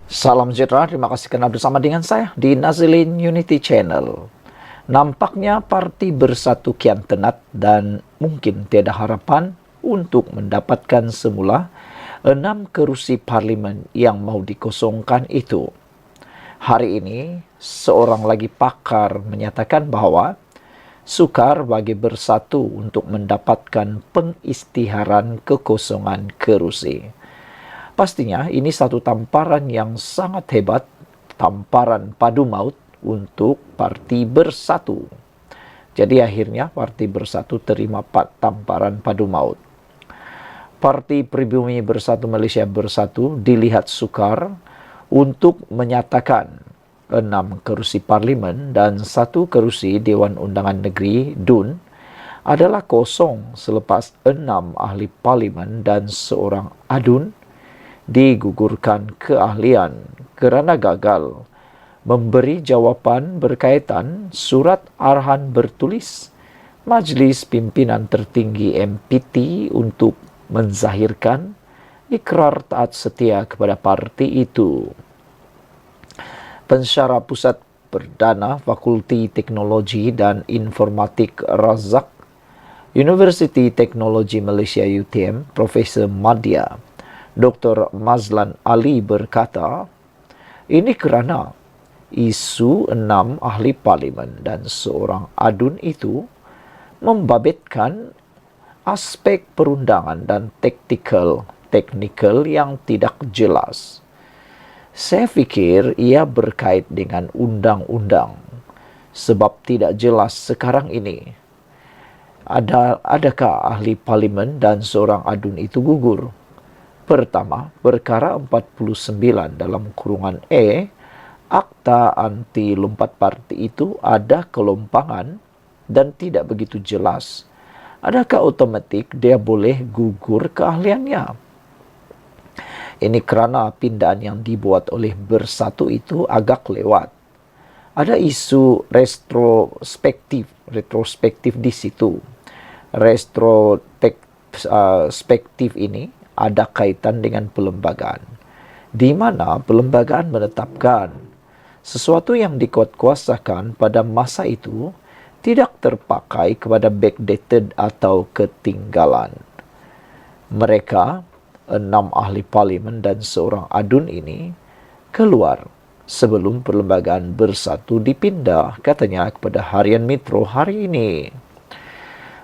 Salam sejahtera, terima kasih karena bersama dengan saya di Nazilin Unity Channel. Nampaknya parti bersatu kian tenat dan mungkin tiada harapan untuk mendapatkan semula 6 kerusi parlimen yang mau dikosongkan itu. Hari ini, seorang lagi pakar menyatakan bahwa sukar bagi bersatu untuk mendapatkan pengisytiharan kekosongan kerusi. Pastinya ini satu tamparan yang sangat hebat, tamparan padu maut untuk Parti Bersatu. Jadi akhirnya Parti Bersatu terima tamparan padu maut. Parti Pribumi Bersatu Malaysia Bersatu dilihat sukar untuk menyatakan 6 kerusi parlimen dan 1 kerusi Dewan Undangan Negeri DUN adalah kosong selepas 6 ahli parlimen dan seorang adun digugurkan keahlian kerana gagal memberi jawapan berkaitan surat arahan bertulis Majlis Pimpinan Tertinggi MPT untuk menzahirkan ikrar taat setia kepada parti itu. Pensyarah Pusat Perdana Fakulti Teknologi dan Informatik Razak Universiti Teknologi Malaysia UTM, Profesor Madya Dr. Mazlan Ali berkata, ini kerana isu 6 ahli parlimen dan seorang adun itu membabitkan aspek perundangan dan teknikal yang tidak jelas. Saya fikir ia berkait dengan undang-undang sebab tidak jelas sekarang ini. Adakah ahli parlimen dan seorang adun itu gugur? Pertama, perkara 49 dalam kurungan E, Akta Anti Lompat Parti itu ada kelompangan dan tidak begitu jelas. Adakah otomatik dia boleh gugur keahliannya? Ini kerana pindahan yang dibuat oleh Bersatu itu agak lewat. Ada isu retrospektif di situ. Retrospektif ini ada kaitan dengan perlembagaan, di mana perlembagaan menetapkan sesuatu yang dikuatkuasakan pada masa itu tidak terpakai kepada backdated atau ketinggalan. Mereka, 6 ahli parlimen dan seorang adun ini, keluar sebelum perlembagaan Bersatu dipindah, katanya, kepada Harian Metro hari ini.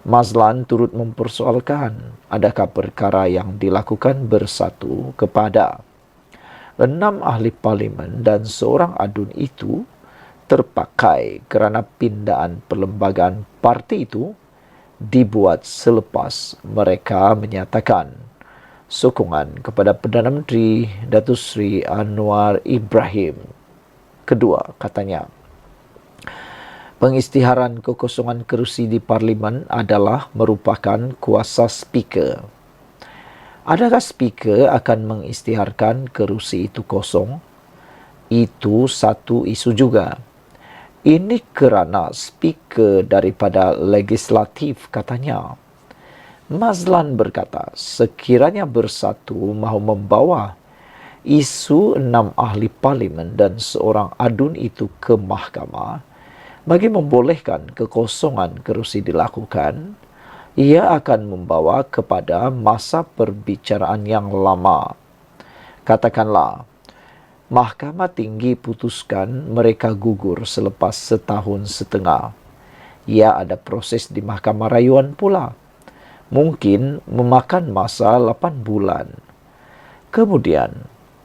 Mazlan turut mempersoalkan adakah perkara yang dilakukan Bersatu kepada 6 ahli parlimen dan seorang adun itu terpakai kerana pindahan perlembagaan parti itu dibuat selepas mereka menyatakan sokongan kepada Perdana Menteri Datuk Seri Anwar Ibrahim. Kedua, katanya, pengisytiharan kekosongan kerusi di parlimen adalah merupakan kuasa speaker. Adakah speaker akan mengisytiharkan kerusi itu kosong? Itu satu isu juga. Ini kerana speaker daripada legislatif, katanya. Mazlan berkata, sekiranya Bersatu mahu membawa isu 6 ahli parlimen dan seorang adun itu ke mahkamah, bagi membolehkan kekosongan kerusi dilakukan, ia akan membawa kepada masa perbicaraan yang lama. Katakanlah, Mahkamah Tinggi putuskan mereka gugur selepas 1.5 tahun. Ia ada proses di Mahkamah Rayuan pula. Mungkin memakan masa 8 bulan. Kemudian,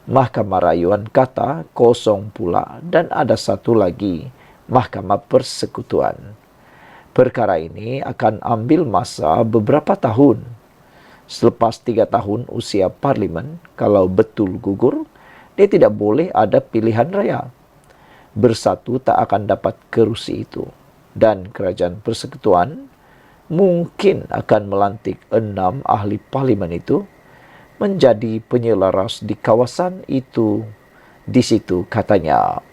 Mahkamah Rayuan kata kosong pula dan ada satu lagi, Mahkamah Persekutuan. Perkara ini akan ambil masa beberapa tahun. Selepas 3 tahun usia parlimen, kalau betul gugur, dia tidak boleh ada pilihan raya. Bersatu tak akan dapat kerusi itu. Dan kerajaan persekutuan mungkin akan melantik 6 ahli parlimen itu menjadi penyelaras di kawasan itu. Di situ, katanya.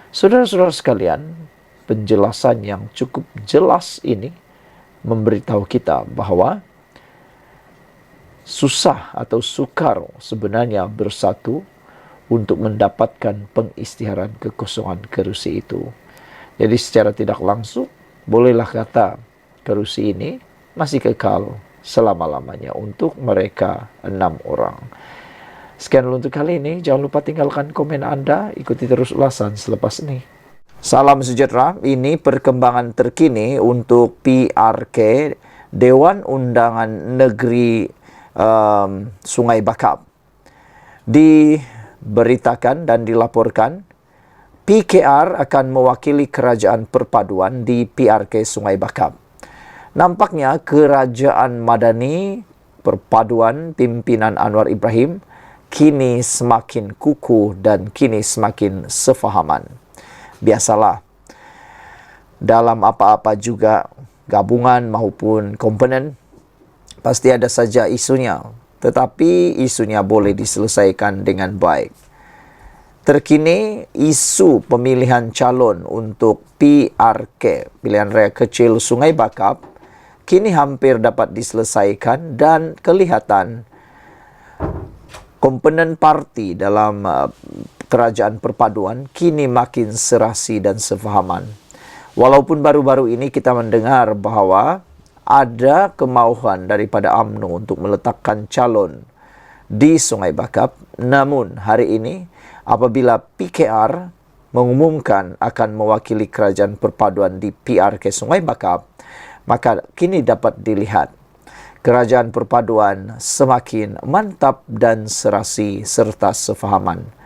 Saudara-saudara sekalian, penjelasan yang cukup jelas ini memberitahu kita bahawa susah atau sukar sebenarnya Bersatu untuk mendapatkan pengisytiharan kekosongan kerusi itu. Jadi secara tidak langsung, bolehlah kata kerusi ini masih kekal selama-lamanya untuk mereka 6 orang. Sekian dulu untuk kali ini. Jangan lupa tinggalkan komen Anda. Ikuti terus ulasan selepas ini. Salam sejahtera. Ini perkembangan terkini untuk PRK Dewan Undangan Negeri Sungai Bakap. Diberitakan dan dilaporkan PKR akan mewakili Kerajaan Perpaduan di PRK Sungai Bakap. Nampaknya Kerajaan Madani Perpaduan pimpinan Anwar Ibrahim kini semakin kukuh dan kini semakin sefahaman. Biasalah, dalam apa-apa juga gabungan maupun komponen, pasti ada saja isunya. Tetapi isunya boleh diselesaikan dengan baik. Terkini, isu pemilihan calon untuk PRK, Pilihan Raya Kecil Sungai Bakap, kini hampir dapat diselesaikan dan kelihatan komponen parti dalam Kerajaan Perpaduan kini makin serasi dan sefahaman. Walaupun baru-baru ini kita mendengar bahawa ada kemauan daripada UMNO untuk meletakkan calon di Sungai Bakap, namun hari ini apabila PKR mengumumkan akan mewakili Kerajaan Perpaduan di PRK Sungai Bakap, maka kini dapat dilihat Kerajaan Perpaduan semakin mantap dan serasi serta sefahaman.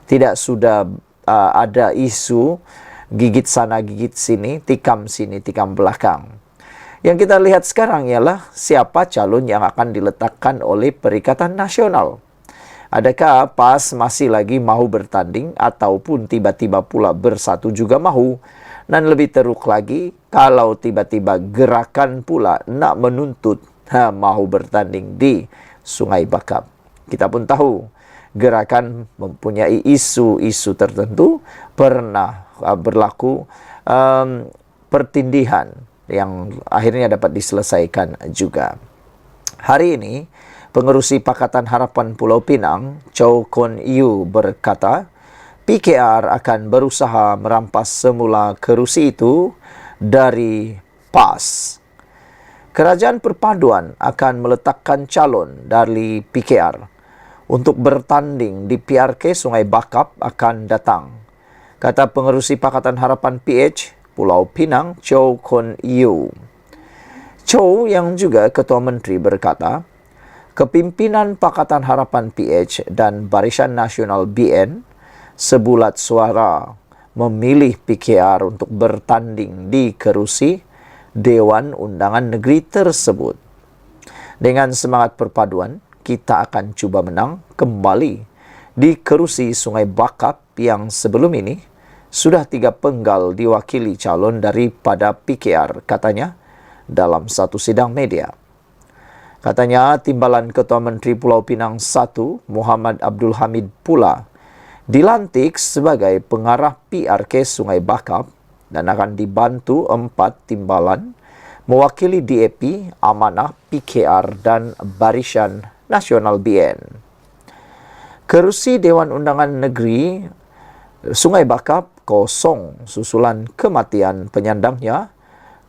Tidak sudah ada isu gigit sana gigit sini, tikam belakang. Yang kita lihat sekarang ialah siapa calon yang akan diletakkan oleh Perikatan Nasional. Adakah PAS masih lagi mahu bertanding ataupun tiba-tiba pula Bersatu juga mahu? Dan lebih teruk lagi, kalau tiba-tiba Gerakan pula nak menuntut mahu bertanding di Sungai Bakap. Kita pun tahu, Gerakan mempunyai isu-isu tertentu, pernah berlaku pertindihan yang akhirnya dapat diselesaikan juga. Hari ini, Pengerusi Pakatan Harapan Pulau Pinang, Chow Kon Yu berkata, PKR akan berusaha merampas semula kerusi itu dari PAS. Kerajaan Perpaduan akan meletakkan calon dari PKR untuk bertanding di PRK Sungai Bakap akan datang, kata Pengerusi Pakatan Harapan PH Pulau Pinang, Chow Kon Yu. Chow yang juga Ketua Menteri berkata, kepimpinan Pakatan Harapan PH dan Barisan Nasional BN sebulat suara memilih PKR untuk bertanding di kerusi Dewan Undangan Negeri tersebut. Dengan semangat perpaduan, kita akan cuba menang kembali di kerusi Sungai Bakap yang sebelum ini sudah 3 penggal diwakili calon daripada PKR, katanya dalam satu sidang media. Katanya Timbalan Ketua Menteri Pulau Pinang I, Muhammad Abdul Hamid pula dilantik sebagai pengarah PRK Sungai Bakap dan akan dibantu 4 timbalan mewakili DAP, Amanah, PKR dan Barisan Nasional BN. Kerusi Dewan Undangan Negeri Sungai Bakap kosong susulan kematian penyandangnya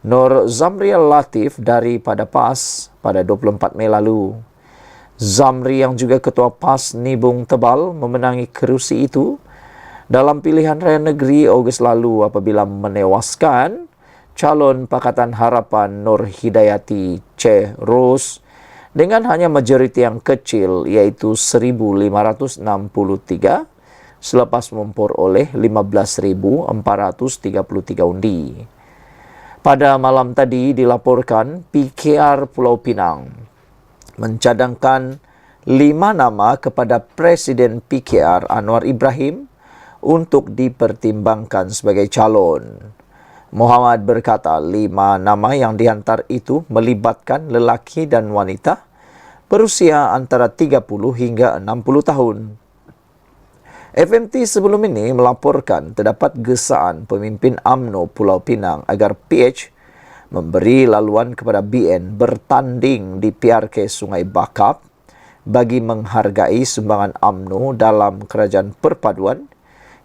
Nur Zamri Latif daripada PAS pada 24 Mei lalu. Zamri yang juga Ketua PAS Nibung Tebal memenangi kerusi itu dalam pilihan raya negeri Ogos lalu apabila menewaskan calon Pakatan Harapan Nur Hidayati C. Ros dengan hanya majoriti yang kecil iaitu 1.563 selepas memperoleh 15.433 undi. Pada malam tadi dilaporkan PKR Pulau Pinang mencadangkan 5 nama kepada Presiden PKR Anwar Ibrahim untuk dipertimbangkan sebagai calon. Muhammad berkata 5 nama yang dihantar itu melibatkan lelaki dan wanita berusia antara 30 hingga 60 tahun. FMT sebelum ini melaporkan terdapat gesaan pemimpin UMNO Pulau Pinang agar PH memberi laluan kepada BN bertanding di PRK Sungai Bakap bagi menghargai sumbangan UMNO dalam kerajaan perpaduan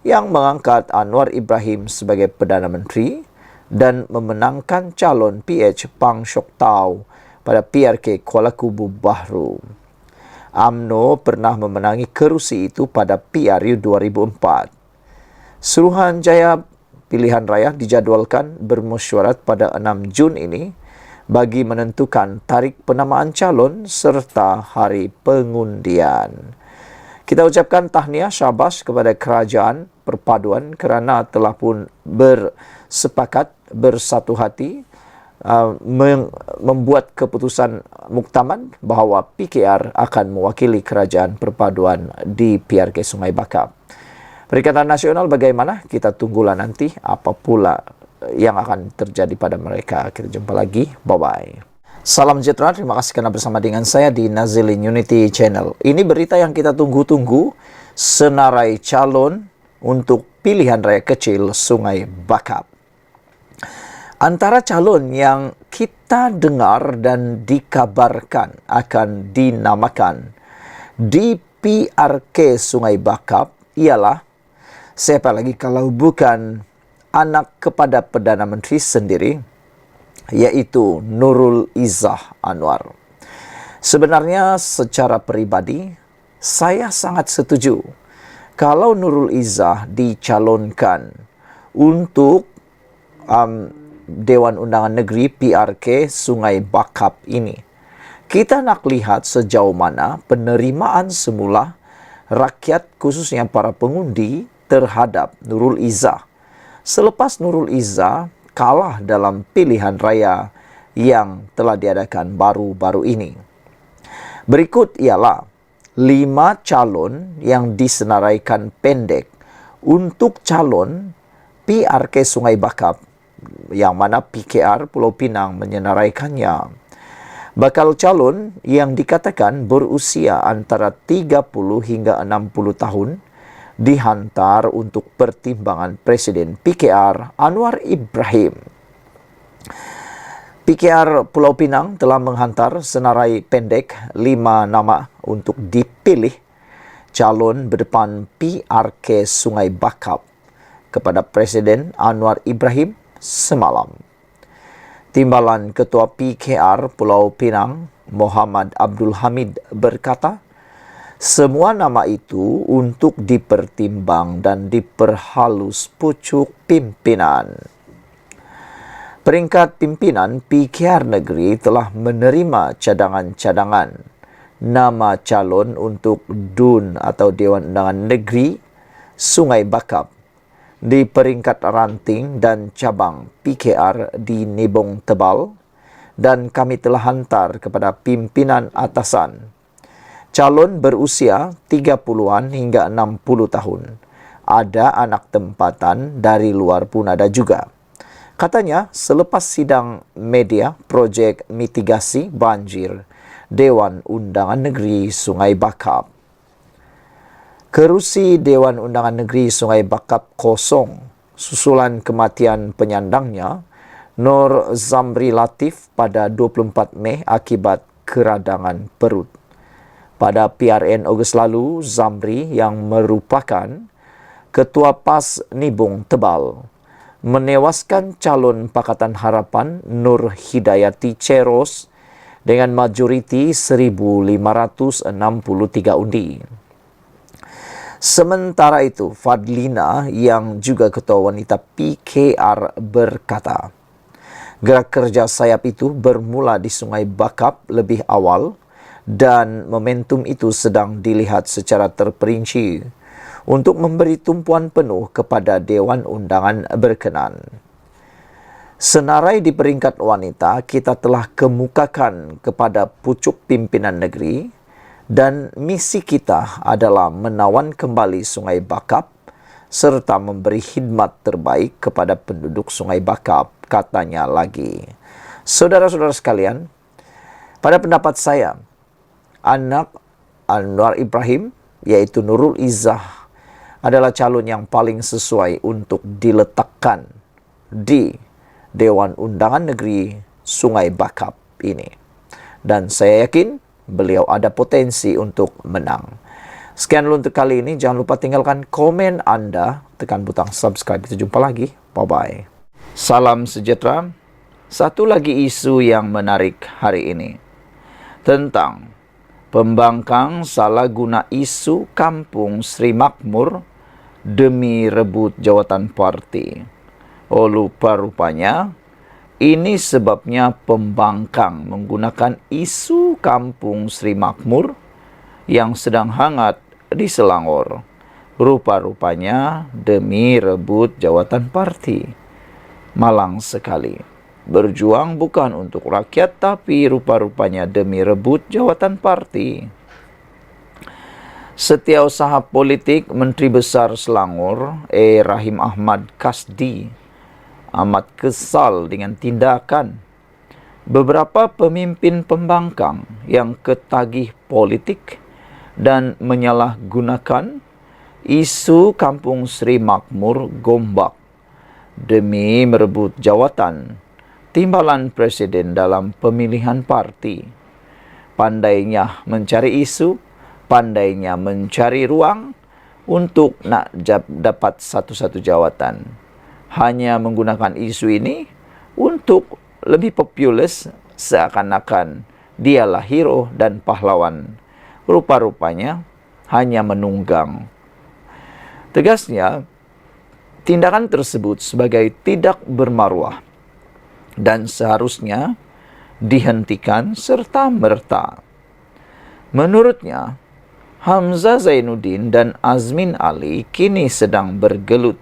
yang mengangkat Anwar Ibrahim sebagai Perdana Menteri dan memenangkan calon PH Pang Siok Tau pada PRK Kuala Kubu Bahru. UMNO pernah memenangi kerusi itu pada PRU 2004. Suruhanjaya pilihan raya dijadwalkan bermesyuarat pada 6 Jun ini bagi menentukan tarikh penamaan calon serta hari pengundian. Kita ucapkan tahniah syabas kepada kerajaan perpaduan kerana telah pun bersepakat bersatu hati membuat keputusan muktamad bahawa PKR akan mewakili kerajaan perpaduan di PRK Sungai Bakap. Perikatan Nasional bagaimana? Kita tunggulah nanti apa pula yang akan terjadi pada mereka. Kita jumpa lagi. Bye-bye. Salam sejahtera, terima kasih karena bersama dengan saya di Nazilin Unity Channel. Ini berita yang kita tunggu-tunggu, senarai calon untuk pilihan raya kecil Sungai Bakap. Antara calon yang kita dengar dan dikabarkan akan dinamakan di PRK Sungai Bakap ialah, siapa lagi kalau bukan anak kepada Perdana Menteri sendiri, yaitu Nurul Izzah Anwar. Sebenarnya secara peribadi, saya sangat setuju kalau Nurul Izzah dicalonkan untuk Dewan Undangan Negeri PRK Sungai Bakap ini. Kita nak lihat sejauh mana penerimaan semula rakyat khususnya para pengundi terhadap Nurul Izzah. Selepas Nurul Izzah kalah dalam pilihan raya yang telah diadakan baru-baru ini. Berikut ialah 5 calon yang disenaraikan pendek untuk calon PRK Sungai Bakap, yang mana PKR Pulau Pinang menyenaraikannya. Bakal calon yang dikatakan berusia antara 30 hingga 60 tahun dihantar untuk pertimbangan Presiden PKR Anwar Ibrahim. PKR Pulau Pinang telah menghantar senarai pendek 5 nama untuk dipilih calon berdepan PRK Sungai Bakap kepada Presiden Anwar Ibrahim semalam. Timbalan Ketua PKR Pulau Pinang, Muhammad Abdul Hamid berkata, semua nama itu untuk dipertimbang dan diperhalus pucuk pimpinan. Peringkat pimpinan PKR negeri telah menerima cadangan-cadangan nama calon untuk DUN atau Dewan Undangan Negeri Sungai Bakap di peringkat ranting dan cabang PKR di Nibong Tebal, dan kami telah hantar kepada pimpinan atasan. Calon berusia 30-an hingga 60 tahun. Ada anak tempatan dari luar pun ada juga. Katanya selepas sidang media projek mitigasi banjir Dewan Undangan Negeri Sungai Bakap. Kerusi Dewan Undangan Negeri Sungai Bakap kosong susulan kematian penyandangnya Nur Zamri Latif pada 24 Mei akibat keradangan perut. Pada PRN Ogos lalu, Zamri yang merupakan Ketua PAS Nibong Tebal menewaskan calon Pakatan Harapan Nur Hidayati Ceros dengan majoriti 1,563 undi. Sementara itu, Fadlina yang juga Ketua Wanita PKR berkata, gerak kerja sayap itu bermula di Sungai Bakap lebih awal dan momentum itu sedang dilihat secara terperinci untuk memberi tumpuan penuh kepada Dewan Undangan berkenan. Senarai di peringkat wanita, kita telah kemukakan kepada pucuk pimpinan negeri dan misi kita adalah menawan kembali Sungai Bakap serta memberi khidmat terbaik kepada penduduk Sungai Bakap, katanya lagi. Saudara-saudara sekalian, pada pendapat saya, anak Anwar Ibrahim, yaitu Nurul Izzah, adalah calon yang paling sesuai untuk diletakkan di Dewan Undangan Negeri Sungai Bakap ini. Dan saya yakin beliau ada potensi untuk menang. Sekian dulu untuk kali ini. Jangan lupa tinggalkan komen Anda, tekan butang subscribe. Kita jumpa lagi. Bye-bye. Salam sejahtera. Satu lagi isu yang menarik hari ini tentang pembangkang salah guna isu Kampung Sri Makmur demi rebut jawatan parti. Oh, rupanya ini sebabnya pembangkang menggunakan isu Kampung Sri Makmur yang sedang hangat di Selangor. Rupa-rupanya demi rebut jawatan parti. Malang sekali. Berjuang bukan untuk rakyat, tapi rupa-rupanya demi rebut jawatan parti. Setiausaha politik Menteri Besar Selangor, Rahim Ahmad Kasdi, amat kesal dengan tindakan beberapa pemimpin pembangkang yang ketagih politik dan menyalahgunakan isu Kampung Sri Makmur Gombak demi merebut jawatan timbalan presiden dalam pemilihan parti. Pandainya mencari isu, pandainya mencari ruang untuk nak dapat satu-satu jawatan. Hanya menggunakan isu ini untuk lebih populis, seakan-akan dialah hero dan pahlawan. Rupa-rupanya hanya menunggang. Tegasnya, tindakan tersebut sebagai tidak bermaruah dan seharusnya dihentikan serta-merta. Menurutnya, Hamzah Zainuddin dan Azmin Ali kini sedang bergelut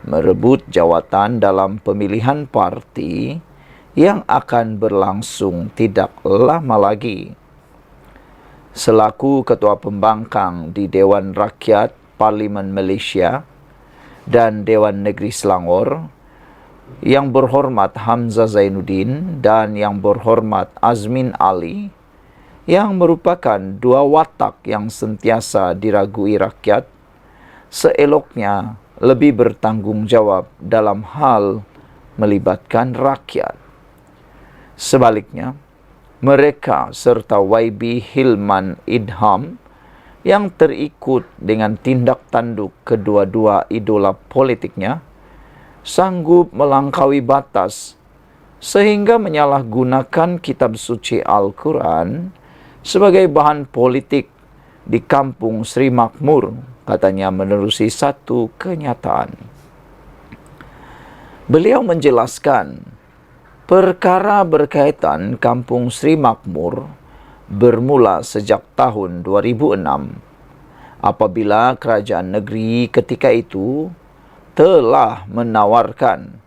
merebut jawatan dalam pemilihan parti yang akan berlangsung tidak lama lagi. Selaku Ketua Pembangkang di Dewan Rakyat Parlimen Malaysia dan Dewan Negeri Selangor, Yang Berhormat Hamzah Zainuddin dan Yang Berhormat Azmin Ali, yang merupakan dua watak yang sentiasa diragui rakyat, seeloknya lebih bertanggung jawab dalam hal melibatkan rakyat. Sebaliknya, mereka serta YB Hilman Idham yang terikut dengan tindak tanduk kedua-dua idola politiknya sanggup melangkaui batas sehingga menyalahgunakan kitab suci Al-Quran sebagai bahan politik di Kampung Sri Makmur, katanya menerusi satu kenyataan. Beliau menjelaskan, perkara berkaitan Kampung Sri Makmur bermula sejak tahun 2006 apabila kerajaan negeri ketika itu telah menawarkan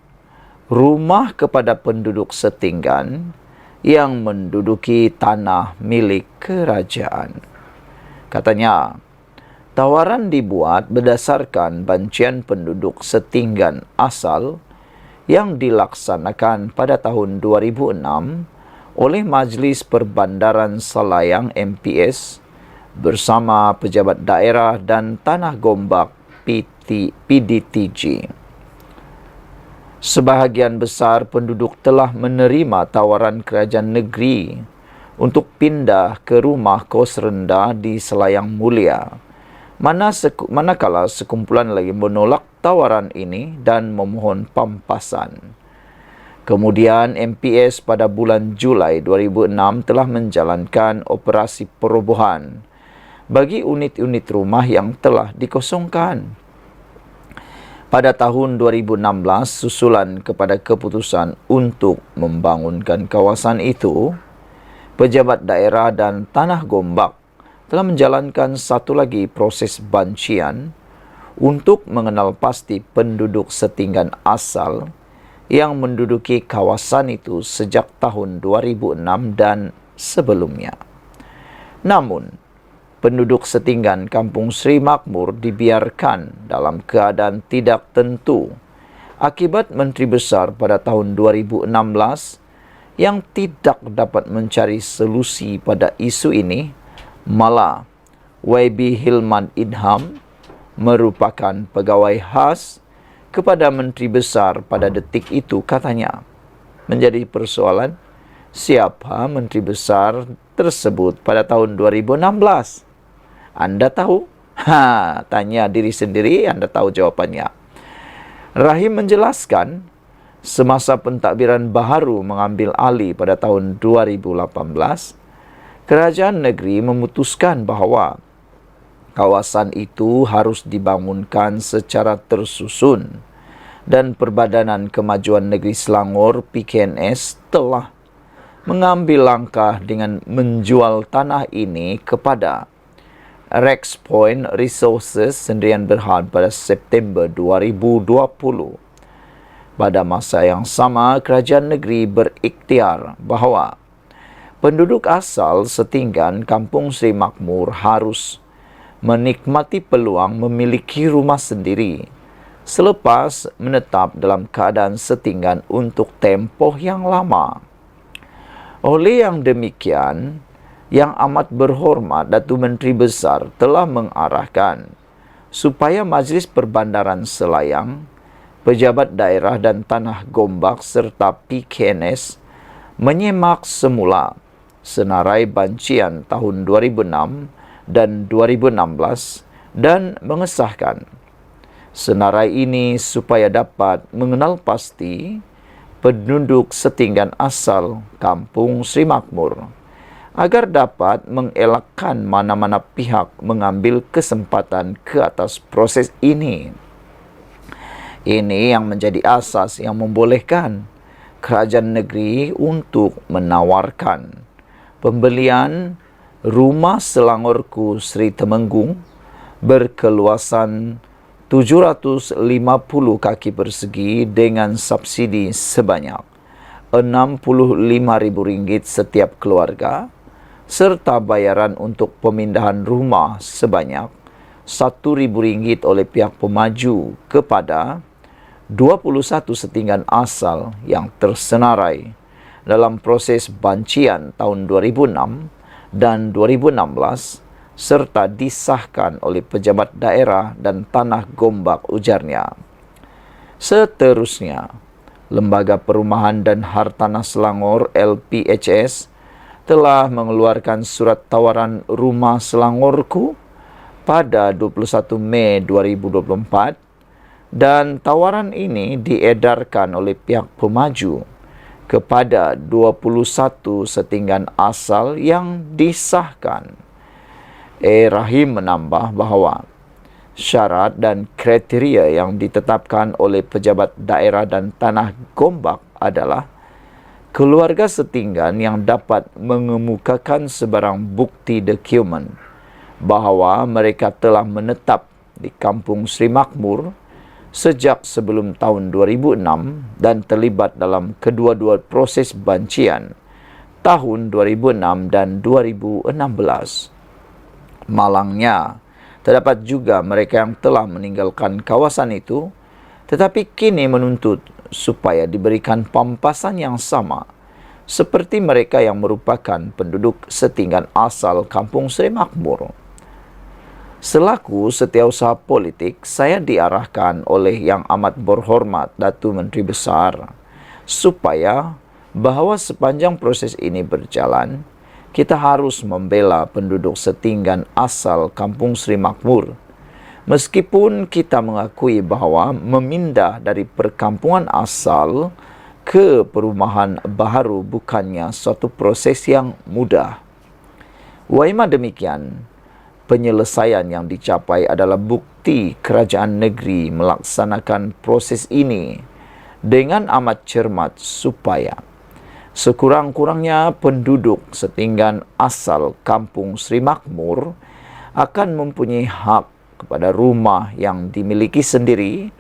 rumah kepada penduduk setinggan yang menduduki tanah milik kerajaan. Katanya, tawaran dibuat berdasarkan bancian penduduk setinggan asal yang dilaksanakan pada tahun 2006 oleh Majlis Perbandaran Selayang MPS bersama pejabat daerah dan Tanah Gombak PDTG. Sebahagian besar penduduk telah menerima tawaran kerajaan negeri untuk pindah ke rumah kos rendah di Selayang Mulia, manakala sekumpulan lagi menolak tawaran ini dan memohon pampasan. Kemudian MPS pada bulan Julai 2006 telah menjalankan operasi perobohan bagi unit-unit rumah yang telah dikosongkan. Pada tahun 2016, susulan kepada keputusan untuk membangunkan kawasan itu, pejabat daerah dan Tanah Gombak telah menjalankan satu lagi proses bancian untuk mengenal pasti penduduk setinggan asal yang menduduki kawasan itu sejak tahun 2006 dan sebelumnya. Namun, penduduk setinggan Kampung Sri Makmur dibiarkan dalam keadaan tidak tentu akibat Menteri Besar pada tahun 2016 yang tidak dapat mencari solusi pada isu ini. Malah, YB Hilman Idham merupakan pegawai khas kepada Menteri Besar pada detik itu, katanya. Menjadi persoalan, siapa Menteri Besar tersebut pada tahun 2016? Anda tahu? Tanya diri sendiri, Anda tahu jawabannya. Rahim menjelaskan, semasa pentadbiran baharu mengambil alih pada tahun 2018, kerajaan negeri memutuskan bahawa kawasan itu harus dibangunkan secara tersusun dan Perbadanan Kemajuan Negeri Selangor (PKNS) telah mengambil langkah dengan menjual tanah ini kepada Rex Point Resources Sdn Bhd pada September 2020. Pada masa yang sama, kerajaan negeri berikhtiar bahawa penduduk asal setinggan Kampung Sri Makmur harus menikmati peluang memiliki rumah sendiri selepas menetap dalam keadaan setinggan untuk tempoh yang lama. Oleh yang demikian, Yang Amat Berhormat Datuk Menteri Besar telah mengarahkan supaya Majlis Perbandaran Selayang, Pejabat Daerah dan Tanah Gombak serta PKNS menyemak semula senarai bancian tahun 2006 dan 2016 dan mengesahkan senarai ini supaya dapat mengenal pasti penduduk setinggan asal Kampung Sri Makmur agar dapat mengelakkan mana-mana pihak mengambil kesempatan ke atas proses ini. Ini yang menjadi asas yang membolehkan kerajaan negeri untuk menawarkan pembelian rumah Selangorku Sri Temenggung berkeluasan 750 kaki persegi dengan subsidi sebanyak RM65,000 setiap keluarga serta bayaran untuk pemindahan rumah sebanyak RM1,000 oleh pihak pemaju kepada 21 setinggan asal yang tersenarai dalam proses bancian tahun 2006 dan 2016 serta disahkan oleh Pejabat Daerah dan Tanah Gombak, ujarnya. Seterusnya, Lembaga Perumahan dan Hartanah Selangor LPHS telah mengeluarkan surat tawaran rumah Selangorku pada 21 Mei 2024 dan tawaran ini diedarkan oleh pihak pemaju kepada 21 setinggan asal yang disahkan. Rahim menambah bahawa syarat dan kriteria yang ditetapkan oleh Pejabat Daerah dan Tanah Gombak adalah keluarga setinggan yang dapat mengemukakan sebarang bukti dokumen bahawa mereka telah menetap di Kampung Sri Makmur sejak sebelum tahun 2006 dan terlibat dalam kedua-dua proses bancian tahun 2006 dan 2016. Malangnya, terdapat juga mereka yang telah meninggalkan kawasan itu tetapi kini menuntut supaya diberikan pampasan yang sama seperti mereka yang merupakan penduduk setinggan asal Kampung Sri Makmur. Selaku setiausaha politik, saya diarahkan oleh Yang Amat Berhormat Datuk Menteri Besar supaya bahawa sepanjang proses ini berjalan, kita harus membela penduduk setinggan asal Kampung Sri Makmur. Meskipun kita mengakui bahawa memindah dari perkampungan asal ke perumahan baharu bukannya suatu proses yang mudah. Waima demikian, penyelesaian yang dicapai adalah bukti kerajaan negeri melaksanakan proses ini dengan amat cermat supaya sekurang-kurangnya penduduk setinggan asal Kampung Sri Makmur akan mempunyai hak kepada rumah yang dimiliki sendiri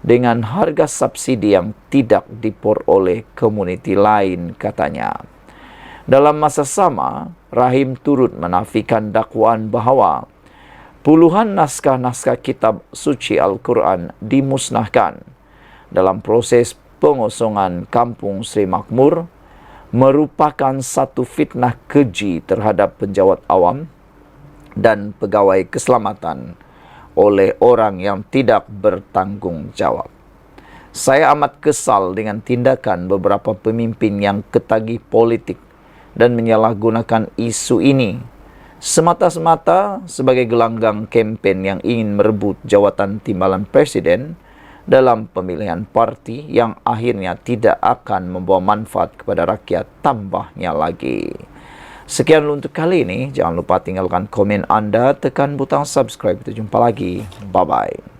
dengan harga subsidi yang tidak diperoleh komuniti lain, katanya. Dalam masa sama, Rahim turut menafikan dakwaan bahawa puluhan naskah-naskah kitab suci Al-Quran dimusnahkan dalam proses pengosongan Kampung Sri Makmur merupakan satu fitnah keji terhadap penjawat awam dan pegawai keselamatan oleh orang yang tidak bertanggungjawab. Saya amat kesal dengan tindakan beberapa pemimpin yang ketagih politik dan menyalahgunakan isu ini semata-mata sebagai gelanggang kempen yang ingin merebut jawatan timbalan presiden dalam pemilihan parti yang akhirnya tidak akan membawa manfaat kepada rakyat tambahnya lagi. Sekian untuk kali ini. Jangan lupa tinggalkan komen anda, tekan butang subscribe. Kita jumpa lagi. Bye-bye.